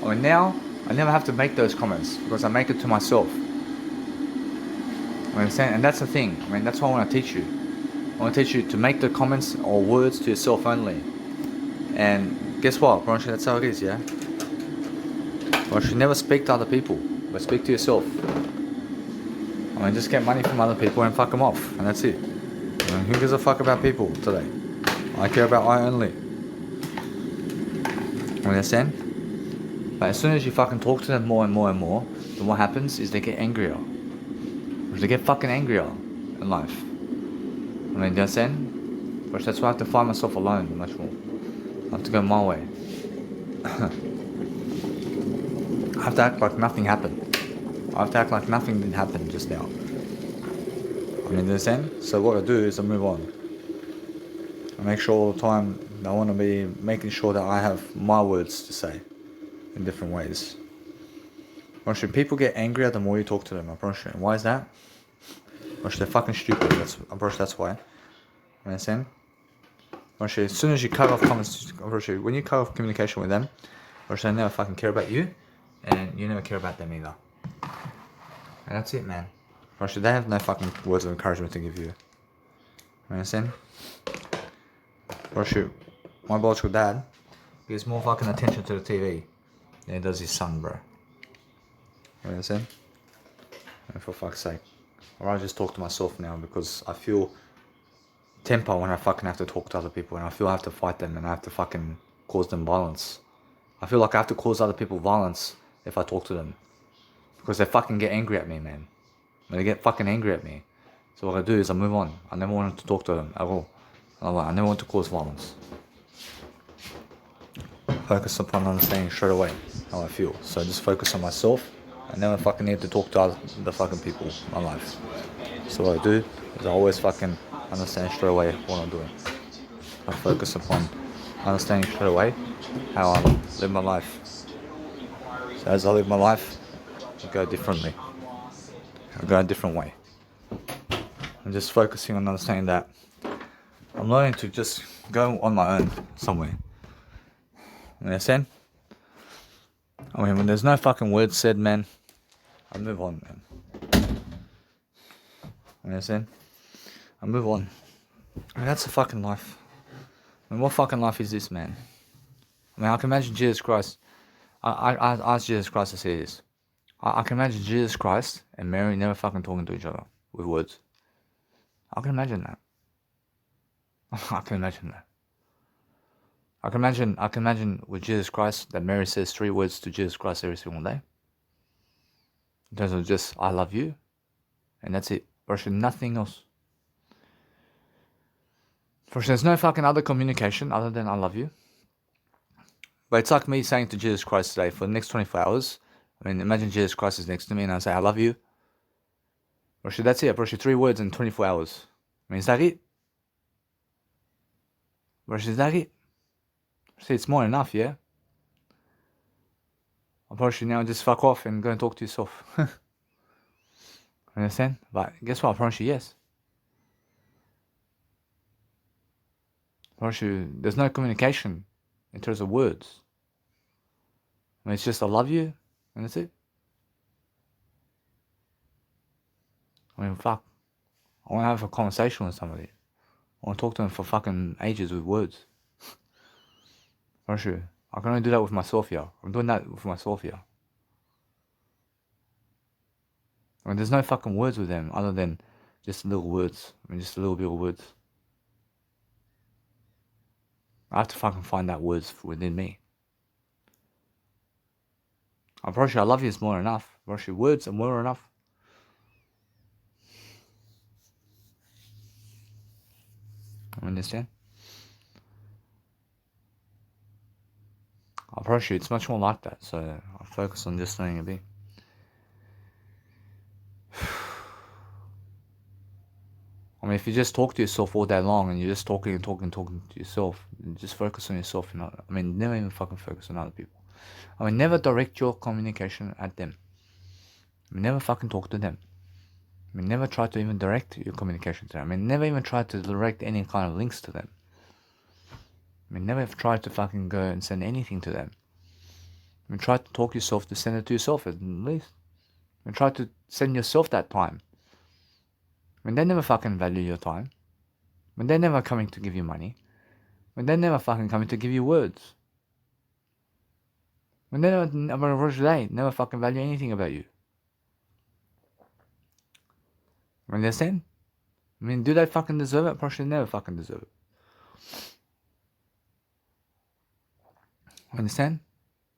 Now I never have to make those comments because I make it to myself. Understand? And that's the thing. That's what I want to teach you. I want to teach you to make the comments or words to yourself only. And guess what, Bronchi, that's how it is, yeah? You should never speak to other people, but speak to yourself. Just get money from other people and fuck them off, and that's it. Who gives a fuck about people today? I care about I only. Understand? But as soon as you fucking talk to them more and more and more, then what happens is they get angrier. They get fucking angrier in life. You understand? But that's why I have to find myself alone much more. I have to go my way. I have to act like nothing happened. I have to act like nothing didn't happen just now. Understand? So what I do is I move on. I make sure all the time I want to be making sure that I have my words to say in different ways. People get angrier the more you talk to them, I promise you. And why is that? They're fucking stupid. That's why. Understand? As soon as you cut off comments, when you cut off communication with them, they never fucking care about you, and you never care about them either. And that's it, man. They have no fucking words of encouragement to give you. You understand? Or shoot, my biological dad gives more fucking attention to the TV than he does his son, bro. You understand? And for fuck's sake. Or I just talk to myself now because I feel temper when I fucking have to talk to other people, and I feel I have to fight them and I have to fucking cause them violence. I feel like I have to cause other people violence if I talk to them. Because they fucking get angry at me, man. When they get fucking angry at me. So what I do is I move on. I never wanted to talk to them at all. I never want to cause violence. Focus upon understanding straight away how I feel. So just focus on myself. I never fucking need to talk to the fucking people in my life. So what I do is I always fucking understand straight away what I'm doing. I focus upon understanding straight away how I live my life. So as I live my life, I go differently. I go a different way. I'm just focusing on understanding that I'm learning to just go on my own somewhere. You understand? I mean, when there's no fucking words said, man, I move on, man. You understand? I move on. I mean, that's a fucking life. I mean, what fucking life is this, man? I mean, I can imagine Jesus Christ. I asked Jesus Christ to say this. I can imagine Jesus Christ and Mary never fucking talking to each other with words. I can imagine that. I can imagine that. I can imagine with Jesus Christ that Mary says 3 words to Jesus Christ every single day. In terms of just, I love you. And that's it. Versus nothing else. Versus there's no fucking other communication other than I love you. But it's like me saying to Jesus Christ today, for the next 24 hours, I mean, imagine Jesus Christ is next to me and I say, I love you. Versus that's it. Versus 3 words in 24 hours. I mean, is that it? Versus is that it? See, it's more than enough, yeah? I'll probably now just fuck off and go and talk to yourself. Understand? But guess what? I promise you, yes. I promise you, there's no communication in terms of words. I mean, it's just I love you, and that's it. I mean, fuck. I want to have a conversation with somebody. I want to talk to them for fucking ages with words. Promise you, I can only do that with myself here. I'm doing that with myself here. I mean, there's no fucking words with them other than just little words. I mean, just a little bit of words. I have to fucking find that words within me. I promise you, I love you is more than enough. I promise you, words are more than enough. You understand? I promise you, it's much more like that. So I focus on just letting it be. I mean, if you just talk to yourself all day long and you're just talking to yourself, just focus on yourself. I mean, never even fucking focus on other people. I mean, never direct your communication at them. I mean, never fucking talk to them. I mean, never try to even direct your communication to them. I mean, never even try to direct any kind of links to them. I mean, never try to fucking go and send anything to them. I mean, try to talk yourself to send it to yourself at least. I mean, try to send yourself that time. I mean, they never fucking value your time. I mean, they're never coming to give you money. I mean, they're never fucking coming to give you words. I mean, they never fucking value anything about you. I mean, understand? I mean, do they fucking deserve it? Probably never fucking deserve it. Understand?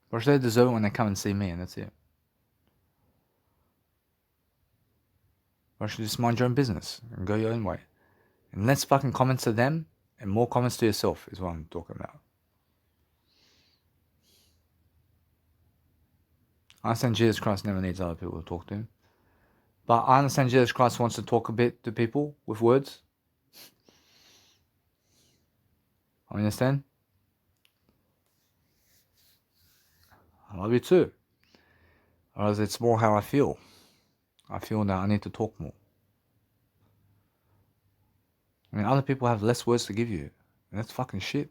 Probably they deserve it when they come and see me, and that's it. Or should just mind your own business and go your own way. And less fucking comments to them and more comments to yourself is what I'm talking about. I understand Jesus Christ never needs other people to talk to him. But I understand Jesus Christ wants to talk a bit to people with words. I understand? I love you too. Whereas it's more how I feel. I feel that I need to talk more. I mean, other people have less words to give you. And that's fucking shit.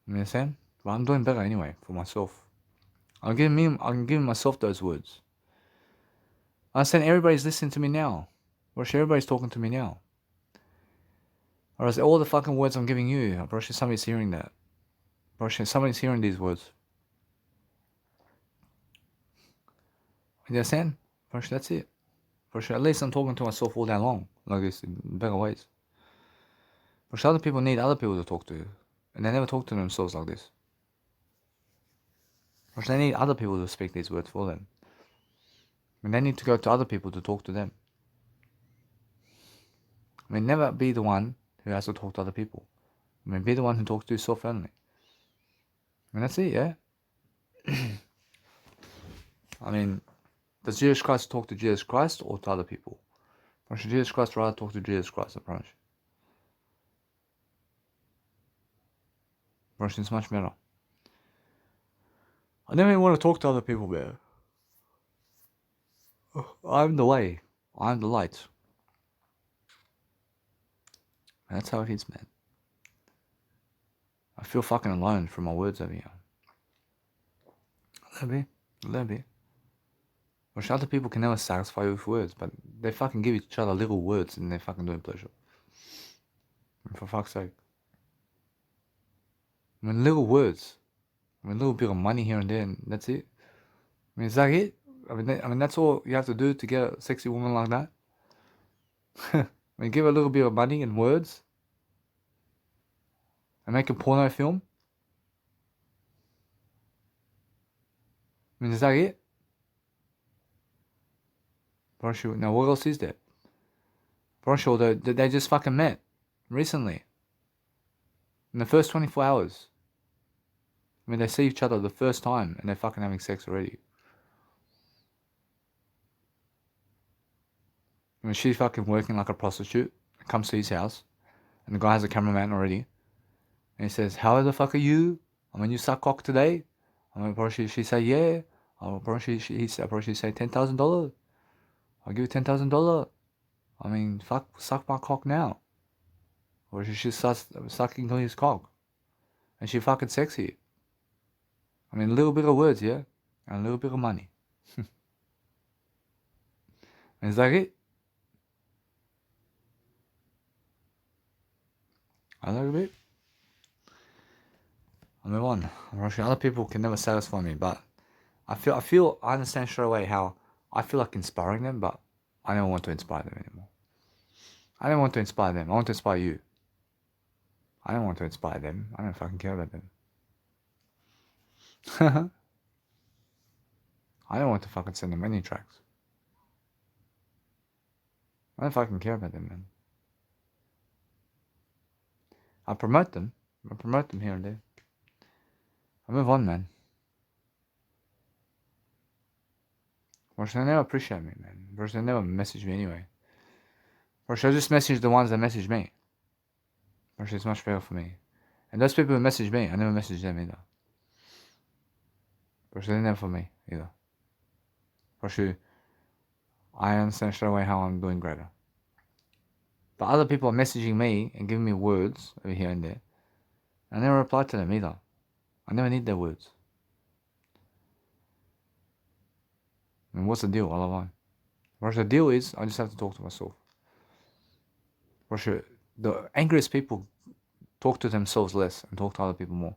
You understand? But I'm doing better anyway for myself. I'm giving myself those words. I understand everybody's listening to me now. Bro, everybody's talking to me now. Or is all the fucking words I'm giving you, bro, somebody's hearing that. Bro, somebody's hearing these words. You understand? Bro, that's it. Bro, at least I'm talking to myself all day long, like this, in better ways. Bro, other people need other people to talk to, and they never talk to themselves like this. Bro, they need other people to speak these words for them. And they need to go to other people to talk to them. I mean, never be the one who has to talk to other people. I mean, be the one who talks to yourself only. I mean, that's it, yeah? I mean, does Jesus Christ talk to Jesus Christ or to other people? Or should Jesus Christ rather talk to Jesus Christ, I promise you? Bro, it's much better. I never even want to talk to other people, man. I'm the way. I'm the light. And that's how it is, man. I feel fucking alone from my words over here. A little bit. Which other people can never satisfy you with words, but they fucking give each other little words and they're fucking doing pleasure. And for fuck's sake. I mean, little words. I mean, a little bit of money here and there, and that's it. I mean, is that it? I mean, that's all you have to do to get a sexy woman like that? I mean, give her a little bit of money and words and make a porno film? I mean, is that it? Now, what else is there? Bro, they just fucking met recently. In the first 24 hours. I mean, they see each other the first time and they're fucking having sex already. I mean, she's fucking working like a prostitute. Comes to his house. And the guy has a cameraman already. And he says, how the fuck are you? I mean, you suck cock today? I mean, probably she say, yeah. Probably she say $10,000. I'll give you $10,000. I mean, suck my cock now. Or she starts sucking on his cock. And she fucking sexy. I mean, a little bit of words, yeah? And a little bit of money. Is that it? A little bit. I move on. Other people can never satisfy me, but I understand straight away how I feel like inspiring them, but I don't want to inspire them anymore. I don't want to inspire them. I want to inspire you. I don't want to inspire them. I don't fucking care about them. I don't want to fucking send them any tracks. I don't fucking care about them, man. I promote them here and there. I move on, man. Or should they never appreciate me, man? Or should they never message me anyway? Or should I just message the ones that message me? Or should it's much better for me? And those people who message me, I never message them either. Or should they never for me either? Or should I understand straight away how I'm doing greater? But other people are messaging me and giving me words over here and there. I never reply to them either. I never need their words. I mean, what's the deal all along? What the deal is, I just have to talk to myself. The angriest people talk to themselves less and talk to other people more.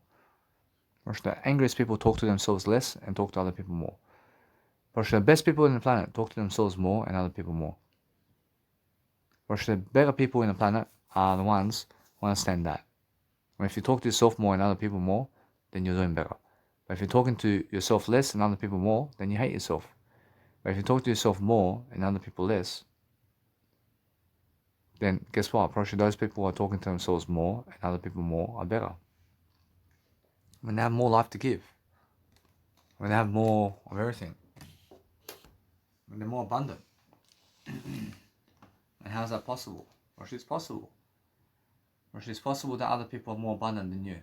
The angriest people talk to themselves less and talk to other people more. The best people on the planet talk to themselves more and other people more. The better people in the planet are the ones who understand that. If you talk to yourself more and other people more, then you're doing better. But if you're talking to yourself less and other people more, then you hate yourself. But if you talk to yourself more and other people less, then guess what? Probably those people who are talking to themselves more and other people more are better. When they have more life to give. When they have more of everything. When they're more abundant. And how is that possible? Or it's possible. Or it's possible that other people are more abundant than you.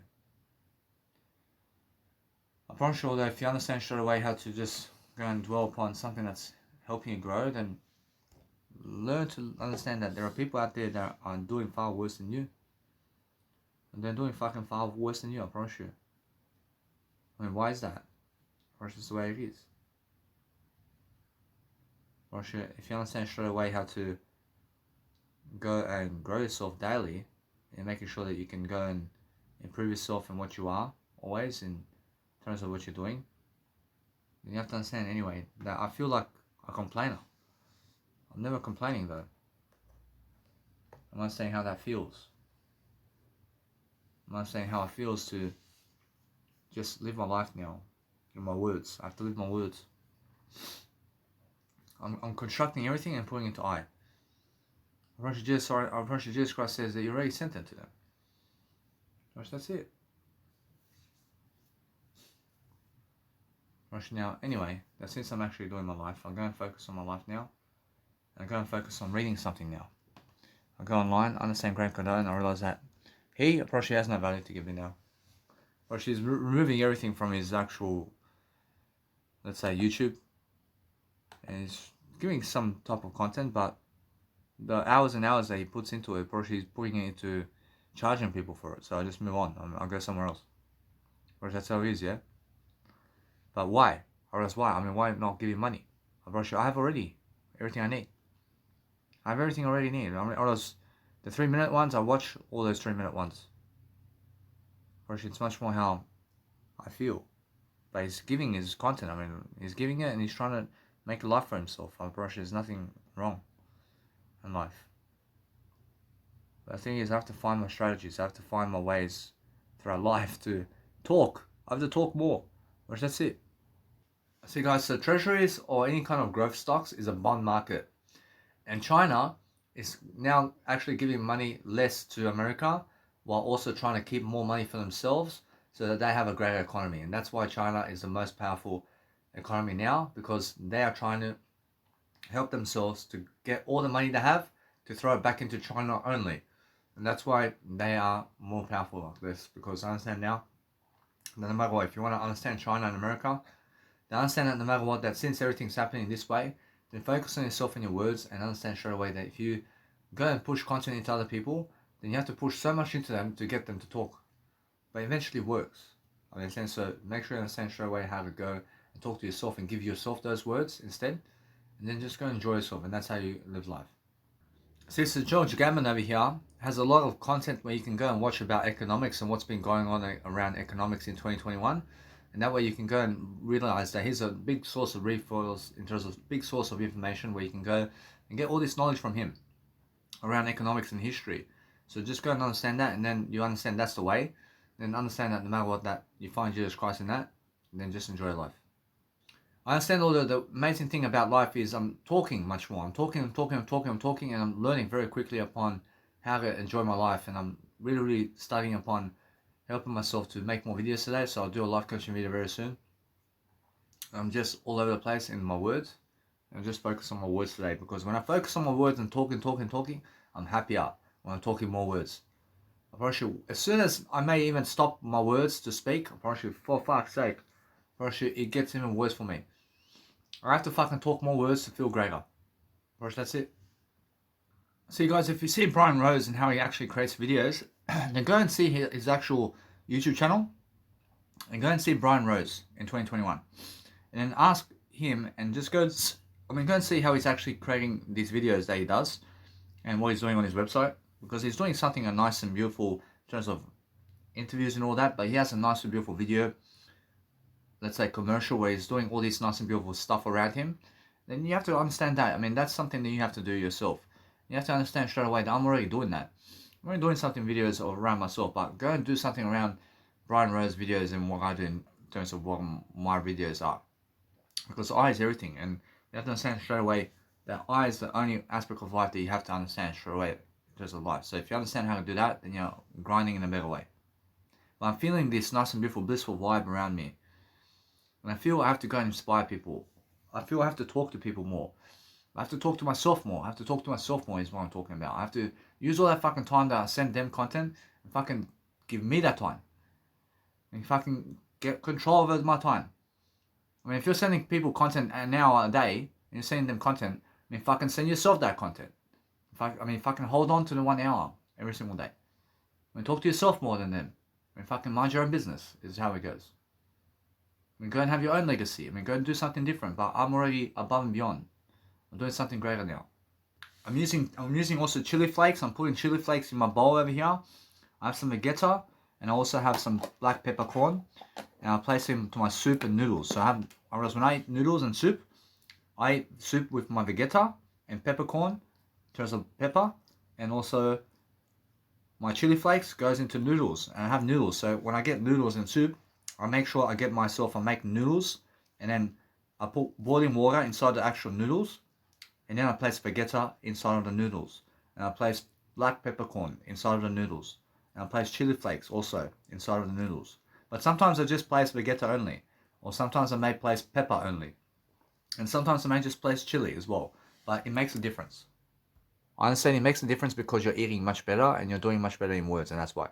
I'm pretty sure that if you understand straight away how to just go and dwell upon something that's helping you grow, then learn to understand that there are people out there that are doing far worse than you. And they're doing fucking far worse than you, I promise you. I mean, why is that? Or it's just the way it is. Or if you understand straight away how to go and grow yourself daily and making sure that you can go and improve yourself in what you are always in terms of what you're doing, then you have to understand anyway that I feel like a complainer. I'm never complaining though. I'm not saying how that feels. I'm not saying how it feels to just live my life now in my words. I have to live my words. I'm constructing everything and putting it into I. Our Lord Jesus Christ says that you already sent them to them. That's it. Now, anyway, that since I'm actually doing my life, I'm going to focus on my life now. I'm going to focus on reading something now. I go online, understand Grant Cardone, and I realize that he apparently has no value to give me now. Or she's removing everything from his actual, let's say, YouTube, and he's giving some type of content, but the hours and hours that he puts into it, probably he's putting it into charging people for it. So I just move on. I'll go somewhere else. Or that's how it is, yeah. But why? Or else why? I mean, why not give him money? I have already everything I need. I have everything I already need. I mean, or else the 3-minute ones, I watch all those 3-minute ones. Or it's much more how I feel. But he's giving his content. I mean, he's giving it and he's trying to make a life for himself. I'm pretty sure there's nothing wrong in life. But the thing is, I have to find my strategies. I have to find my ways throughout life to talk. I have to talk more. Or that's it. See guys, so treasuries or any kind of growth stocks is a bond market. And China is now actually giving money less to America while also trying to keep more money for themselves so that they have a greater economy. And that's why China is the most powerful economy now, because they are trying to help themselves to get all the money they have to throw it back into China only. And that's why they are more powerful like this, because I understand now that no matter what, if you want to understand China and America, they understand that no matter what, that since everything's happening this way, then focus on yourself and your words and understand straight away that if you go and push content into other people, then you have to push so much into them to get them to talk. But eventually it works. I understand, so make sure you understand straight away how to go and talk to yourself and give yourself those words instead. And then just go and enjoy yourself, and that's how you live life. See, so George Gammon over here has a lot of content where you can go and watch about economics and what's been going on around economics in 2021. And that way you can go and realize that he's a big source of referrals in terms of big source of information where you can go and get all this knowledge from him around economics and history. So just go and understand that, and then you understand that's the way. Then understand that no matter what, that you find Jesus Christ in that, and then just enjoy life. I understand although the amazing thing about life is I'm talking much more. I'm talking, and I'm learning very quickly upon how to enjoy my life, and I'm really studying upon helping myself to make more videos today. So I'll do a life coaching video very soon. I'm just all over the place in my words. And just focus on my words today, because when I focus on my words and talking, I'm happier when I'm talking more words. I promise you, as soon as I may even stop my words to speak, I promise you, for fuck's sake, I promise you, it gets even worse for me. I have to fucking talk more words to feel greater. I promise that's it. So you guys, if you see Brian Rose and how he actually creates videos, then go and see his actual YouTube channel, and go and see Brian Rose in 2021, and then ask him and just go and see how he's actually creating these videos that he does and what he's doing on his website, because he's doing something nice and beautiful in terms of interviews and all that, but he has a nice and beautiful video, let's say commercial, where he's doing all this nice and beautiful stuff around him. Then you have to understand that. I mean, that's something that you have to do yourself. You have to understand straight away that I'm already doing that. I'm already doing something videos around myself, but go and do something around Brian Rose videos and what I do in terms of what my videos are. Because I is everything, and you have to understand straight away that I is the only aspect of life that you have to understand straight away in terms of life. So if you understand how to do that, then you're grinding in a better way. But I'm feeling this nice and beautiful, blissful vibe around me. And I feel I have to go and inspire people. I feel I have to talk to people more. I have to talk to myself more. I have to talk to myself more is what I'm talking about. I have to use all that fucking time that I send them content and fucking give me that time. And fucking get control over my time. I mean, if you're sending people content an hour a day, and you're sending them content, I mean, fucking send yourself that content. Fucking hold on to the 1 hour every single day. I mean, talk to yourself more than them. I mean, fucking mind your own business is how it goes. I mean, go and have your own legacy. I mean, go and do something different. But I'm already above and beyond. I'm doing something greater now. I'm using also chili flakes. I'm putting chili flakes in my bowl over here. I have some vegeta, and I also have some black peppercorn, and I'll place them to my soup and noodles. So when I eat noodles and soup, I eat soup with my vegeta and peppercorn, in terms of pepper, and also my chili flakes goes into noodles, and I have noodles. So when I get noodles and soup, I make sure I make noodles, and then I put boiling water inside the actual noodles, and then I place vegeta inside of the noodles, and I place black peppercorn inside of the noodles, and I place chili flakes also inside of the noodles. But sometimes I just place vegeta only, or sometimes I may place pepper only, and sometimes I may just place chili as well. But it makes a difference. I understand it makes a difference because you're eating much better and you're doing much better in words, and that's why.